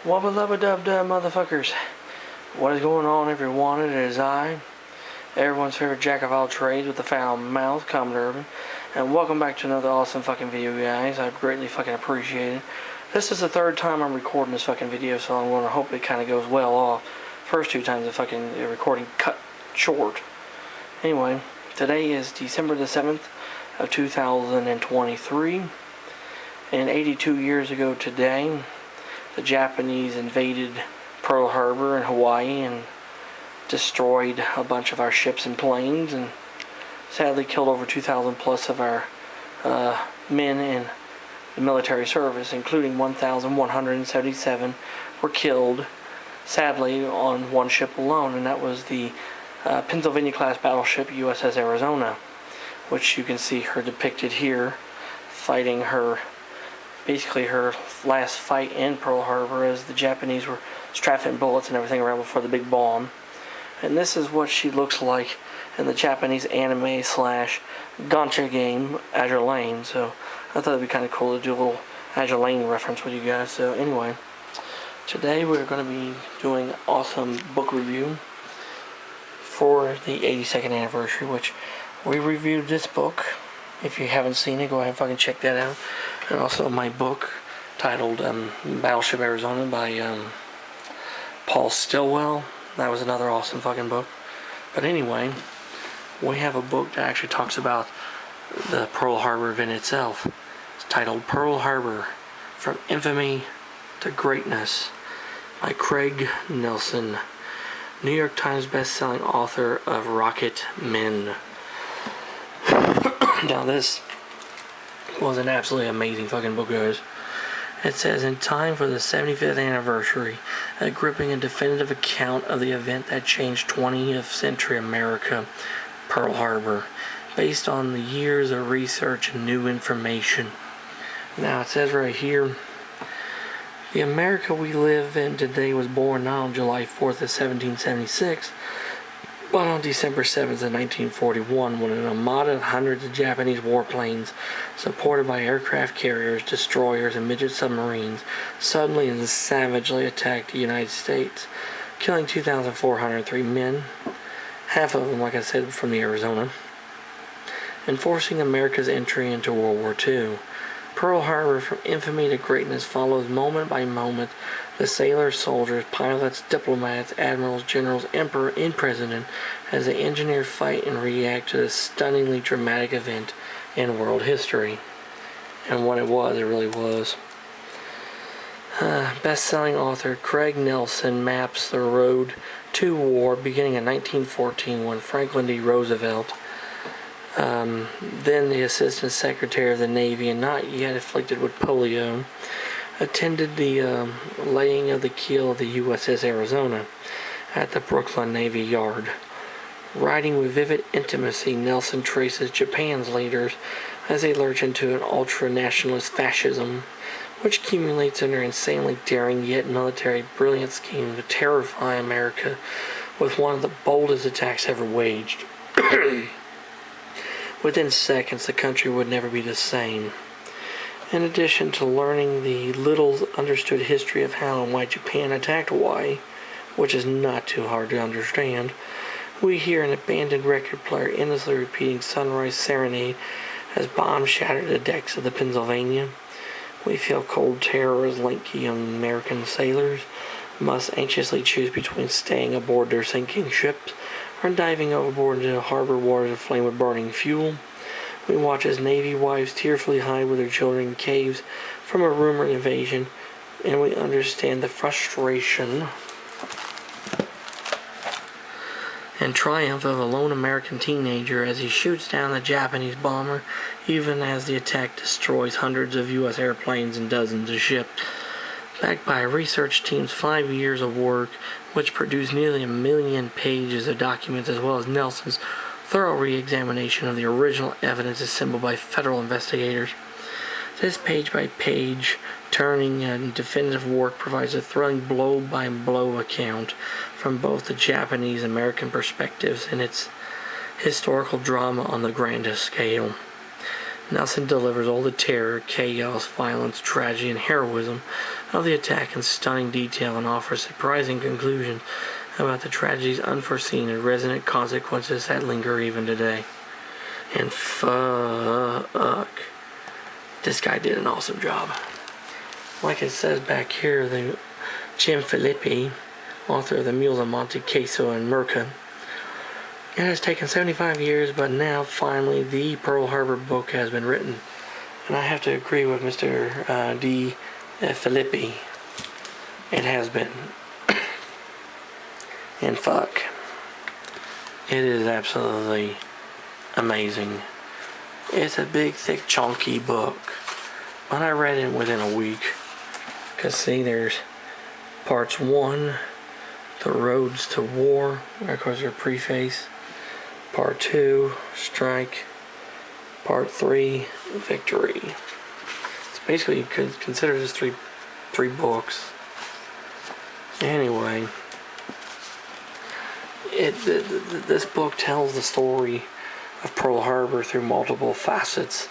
Wubba lubba dub dub, motherfuckers. What is going on, everyone? It is I, everyone's favorite jack of all trades with the foul mouth, Common Urban, and welcome back to another awesome fucking video, guys. I greatly fucking appreciate it. This is the third time I'm recording this fucking video, so I'm going to hope it kind of goes well off. First two times the fucking recording cut short. Anyway, today is December the 7th of 2023, and 82 years ago today, the Japanese invaded Pearl Harbor in Hawaii and destroyed a bunch of our ships and planes, and sadly killed over 2,000 plus of our men in the military service, including 1,177 were killed, sadly, on one ship alone, and that was the Pennsylvania-class battleship USS Arizona, which you can see her depicted here, fighting her last fight in Pearl Harbor as the Japanese were strapping bullets and everything around before the big bomb. And this is what she looks like in the Japanese anime slash gacha game Azure Lane. So I thought it'd be kind of cool to do a little Azure Lane reference with you guys. So anyway, today we're going to be doing an awesome book review for the 82nd anniversary, which we reviewed this book. If you haven't seen it, go ahead and fucking check that out. And also my book titled Battleship Arizona by Paul Stillwell. That was another awesome fucking book. But anyway, we have a book that actually talks about the Pearl Harbor event itself. It's titled Pearl Harbor, From Infamy to Greatness by Craig Nelson, New York Times best-selling author of Rocket Men. Now this was an absolutely amazing fucking book, guys. It says, in time for the 75th anniversary, a gripping and definitive account of the event that changed 20th century America, Pearl Harbor, based on the years of research and new information. Now it says right here, the America we live in today was born not on July 4th of 1776, but on December 7th of 1941, when an armada of hundreds of Japanese warplanes, supported by aircraft carriers, destroyers, and midget submarines, suddenly and savagely attacked the United States, killing 2,403 men, half of them, like I said, from the Arizona, and forcing America's entry into World War II. Pearl Harbor, from infamy to greatness, follows moment by moment the sailors, soldiers, pilots, diplomats, admirals, generals, emperor, and president as they engineer, fight, and react to this stunningly dramatic event in world history. And what it really was. Best-selling author Craig Nelson maps the road to war beginning in 1914 when Franklin D. Roosevelt, then the Assistant Secretary of the Navy and not yet afflicted with polio, attended the laying of the keel of the USS Arizona at the Brooklyn Navy Yard. Writing with vivid intimacy, Nelson traces Japan's leaders as they lurch into an ultra-nationalist fascism, which accumulates in their insanely daring yet military brilliant scheme to terrify America with one of the boldest attacks ever waged. Within seconds, the country would never be the same. In addition to learning the little understood history of how and why Japan attacked Hawaii, which is not too hard to understand, we hear an abandoned record player endlessly repeating Sunrise Serenade as bombs shatter the decks of the Pennsylvania. We feel cold terror as lanky young American sailors must anxiously choose between staying aboard their sinking ships or diving overboard into harbor waters aflame with burning fuel. We watch as Navy wives tearfully hide with their children in caves from a rumored invasion, and we understand the frustration and triumph of a lone American teenager as he shoots down the Japanese bomber, even as the attack destroys hundreds of U.S. airplanes and dozens of ships. Backed by a research team's 5 years of work, which produced nearly 1 million pages of documents, as well as Nelson's thorough re-examination of the original evidence assembled by federal investigators. This page-by-page turning and definitive work provides a thrilling blow-by-blow account from both the Japanese and American perspectives in its historical drama on the grandest scale. Nelson delivers all the terror, chaos, violence, tragedy, and heroism of the attack in stunning detail and offers surprising conclusions about the tragedy's unforeseen and resonant consequences that linger even today. And fuck, this guy did an awesome job. Like it says back here, Jim Filippi, author of The Mules of Monte Queso and Merca. It has taken 75 years, but now finally the Pearl Harbor book has been written. And I have to agree with Mr. D. Filippi. It has been. And fuck, it is absolutely amazing. It's a big, thick, chunky book. But I read it within a week. Because see, there's parts 1, The Roads to War, of course their preface. Part 2, Strike. Part 3, Victory. It's basically, you could consider this three books. Anyway, this book tells the story of Pearl Harbor through multiple facets,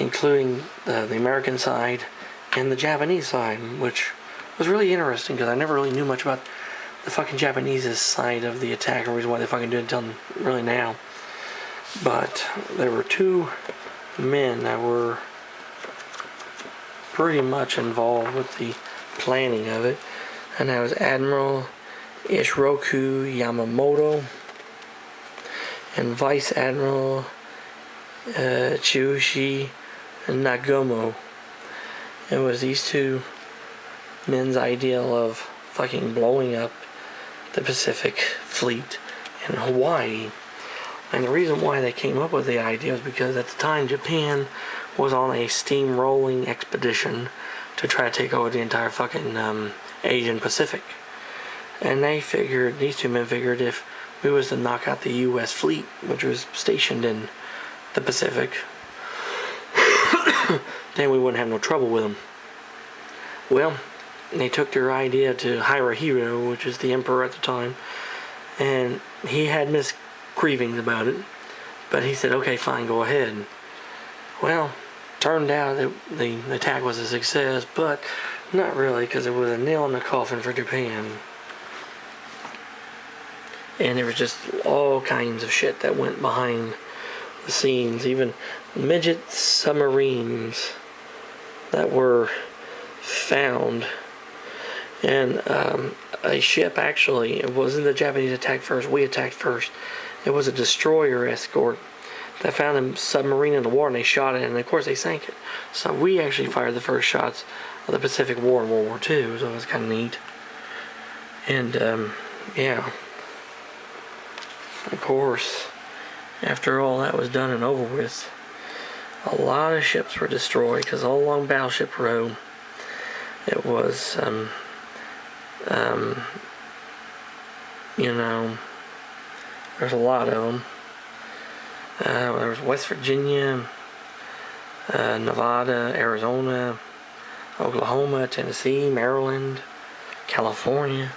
including the American side and the Japanese side, which was really interesting because I never really knew much about the fucking Japanese side of the attack, or reason why they fucking did it until really now. But there were 2 men that were pretty much involved with the planning of it, and that was Admiral Ishiroku Yamamoto and Vice Admiral Chiyoshi Nagumo. It was these 2 men's ideal of fucking blowing up the Pacific Fleet in Hawaii. And the reason why they came up with the idea was because at the time Japan was on a steamrolling expedition to try to take over the entire fucking Asian Pacific. And these 2 men figured if we was to knock out the U.S. fleet, which was stationed in the Pacific, then we wouldn't have no trouble with them. Well, they took their idea to Hirohito, which is the emperor at the time, and he had misgivings about it, but he said, okay, fine, go ahead. Well, turned out that the attack was a success, but not really, because it was a nail in the coffin for Japan. And there was just all kinds of shit that went behind the scenes, even midget submarines that were found. And a ship, actually, it wasn't the Japanese attack first, we attacked first. It was a destroyer escort that found a submarine in the water, and they shot it, and of course they sank it. So we actually fired the first shots of the Pacific War in World War II, so it was kind of neat. And yeah, of course, after all that was done and over with, a lot of ships were destroyed, because all along Battleship Row, it was you know, there's a lot of them. There was West Virginia, Nevada, Arizona, Oklahoma, Tennessee, Maryland, California.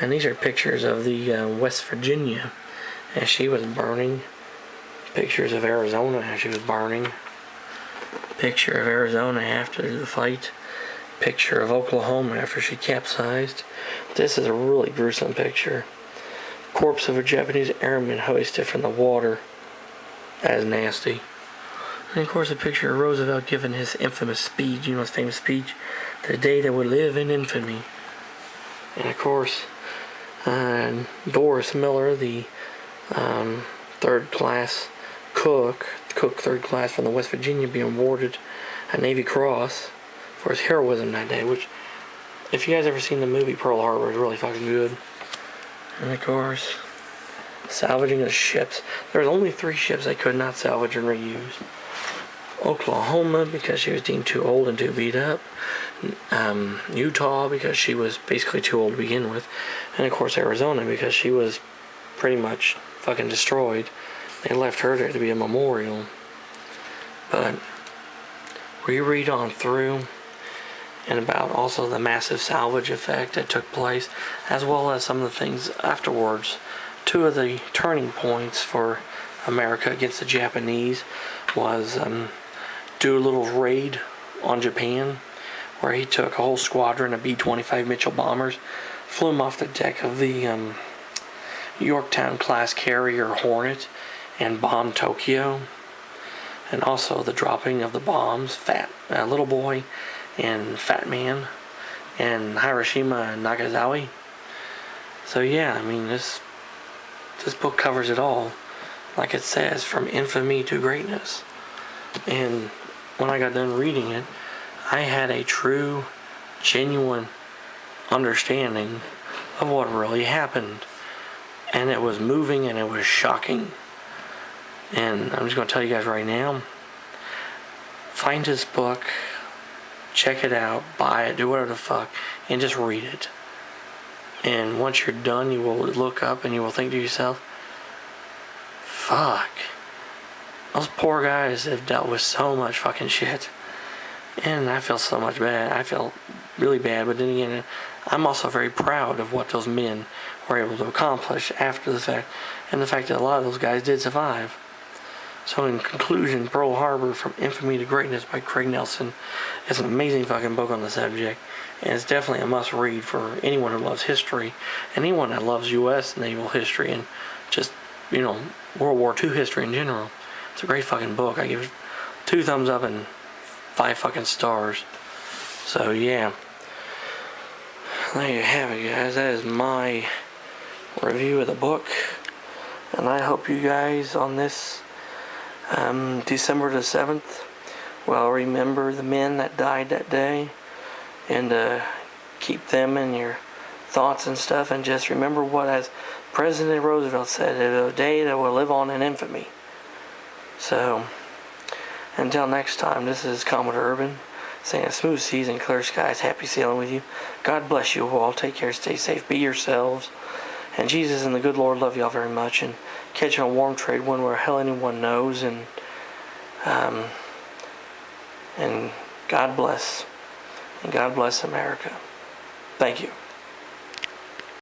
And these are pictures of the West Virginia as she was burning. Pictures of Arizona as she was burning. Picture of Arizona after the fight. Picture of Oklahoma after she capsized. This is a really gruesome picture. Corpse of a Japanese airman hoisted from the water. That is nasty. And of course a picture of Roosevelt giving his infamous speech, you know, his famous speech, the day that would live in infamy. And of course, Doris Miller, the third class cook third class from the West Virginia, being awarded a Navy Cross for his heroism that day, which, if you guys ever seen the movie Pearl Harbor, is really fucking good. And of course, salvaging the ships. There was only 3 ships they could not salvage and reuse. Oklahoma, because she was deemed too old and too beat up. Utah, because she was basically too old to begin with. And of course Arizona, because she was pretty much fucking destroyed. They left her there to be a memorial. But we read on through, and about also the massive salvage effect that took place, as well as some of the things afterwards. 2 of the turning points for America against the Japanese was Doolittle's raid on Japan, where he took a whole squadron of B-25 Mitchell bombers, flew them off the deck of the Yorktown-class carrier Hornet, and bombed Tokyo. And also the dropping of the bombs, Little Boy and Fat Man, and Hiroshima and Nagasaki. So yeah, I mean, this book covers it all. Like it says, from infamy to greatness. And when I got done reading it, I had a true, genuine understanding of what really happened. And it was moving and it was shocking. And I'm just going to tell you guys right now, find this book, check it out, buy it, do whatever the fuck, and just read it. And once you're done, you will look up and you will think to yourself, fuck, those poor guys have dealt with so much fucking shit. And I feel so much bad. I feel really bad, but then again, I'm also very proud of what those men were able to accomplish after the fact, and the fact that a lot of those guys did survive. So in conclusion, Pearl Harbor, From Infamy to Greatness by Craig Nelson is an amazing fucking book on the subject, and it's definitely a must-read for anyone who loves history, and anyone that loves U.S. naval history, and just, World War II history in general. It's a great fucking book. I give it 2 thumbs up and 5 fucking stars. So yeah, there you have it, guys. That is my review of the book, and I hope you guys on this December the 7th will remember the men that died that day, and keep them in your thoughts and stuff, and just remember what, as President Roosevelt said, it's a day that will live on in infamy. So until next time, this is Commodore Urban saying smooth seas and clear skies, happy sailing with you. God bless you all. Take care, stay safe, be yourselves. And Jesus and the good Lord love y'all very much. And catching a warm trade wind where hell anyone knows. And God bless. And God bless America. Thank you.